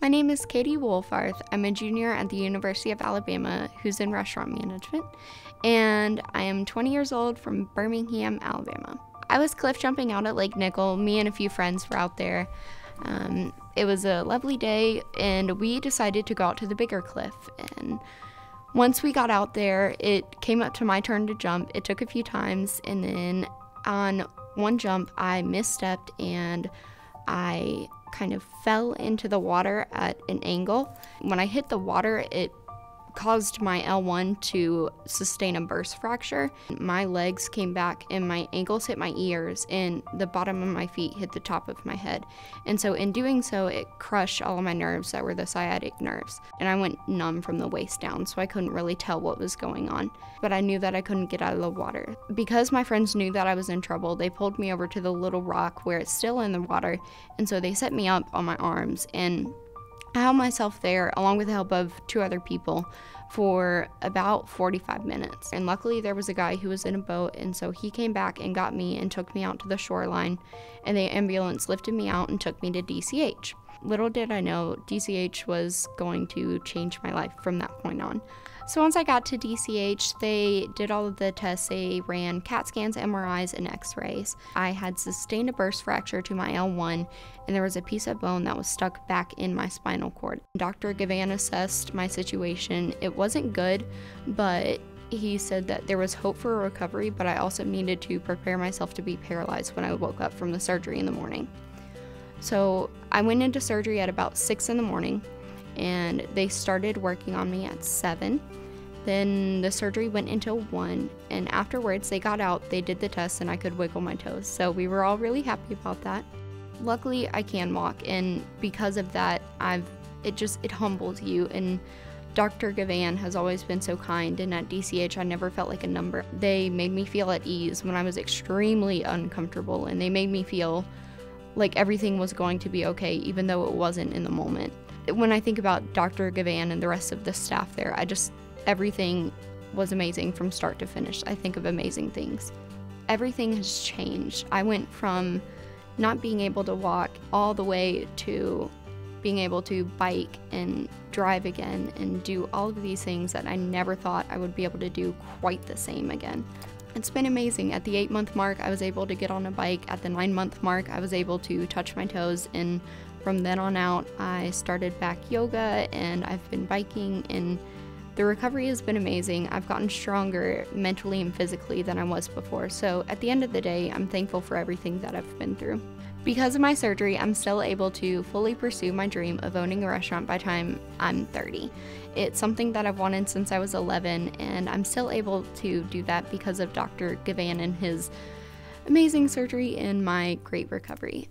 My name is Kady Wohlfarth. I'm a junior at the University of Alabama who's in restaurant management, and I am 20 years old from Birmingham, Alabama. I was cliff jumping out at Lake Nickel. Me and a few friends were out there. It was a lovely day, and we decided to go out to the bigger cliff. And once we got out there, it came up to my turn to jump. It took a few times, and then on one jump, I misstepped and I kind of fell into the water at an angle. When I hit the water, it caused my L1 to sustain a burst fracture. My legs came back and my ankles hit my ears and the bottom of my feet hit the top of my head. And so in doing so, it crushed all of my nerves that were the sciatic nerves. And I went numb from the waist down, so I couldn't really tell what was going on. But I knew that I couldn't get out of the water. Because my friends knew that I was in trouble, they pulled me over to the little rock where it's still in the water. And so they set me up on my arms, and I held myself there along with the help of two other people for about 45 minutes. And luckily there was a guy who was in a boat, and so he came back and got me and took me out to the shoreline, and the ambulance lifted me out and took me to DCH. Little did I know DCH was going to change my life from that point on. So once I got to DCH, they did all of the tests. They ran CAT scans, MRIs, and x-rays. I had sustained a burst fracture to my L1, and there was a piece of bone that was stuck back in my spinal cord. Dr. Givhan assessed my situation. It wasn't good, but he said that there was hope for a recovery, but I also needed to prepare myself to be paralyzed when I woke up from the surgery in the morning. So I went into surgery at about 6 in the morning, and they started working on me at 7. Then the surgery went until 1, and afterwards they got out, they did the test, and I could wiggle my toes. So we were all really happy about that. Luckily, I can walk, and because of that, it humbles you. And Dr. Givhan has always been so kind, and at DCH I never felt like a number. They made me feel at ease when I was extremely uncomfortable, and they made me feel like everything was going to be okay, even though it wasn't in the moment. When I think about Dr. Givhan and the rest of the staff there, everything was amazing from start to finish. I think of amazing things. Everything has changed. I went from not being able to walk all the way to being able to bike and drive again and do all of these things that I never thought I would be able to do quite the same again. It's been amazing. At the 8-month mark, I was able to get on a bike. At the 9-month mark, I was able to touch my toes, and from then on out, I started back yoga, and I've been biking, and the recovery has been amazing. I've gotten stronger mentally and physically than I was before. So at the end of the day, I'm thankful for everything that I've been through. Because of my surgery, I'm still able to fully pursue my dream of owning a restaurant by the time I'm 30. It's something that I've wanted since I was 11, and I'm still able to do that because of Dr. Givhan and his amazing surgery and my great recovery.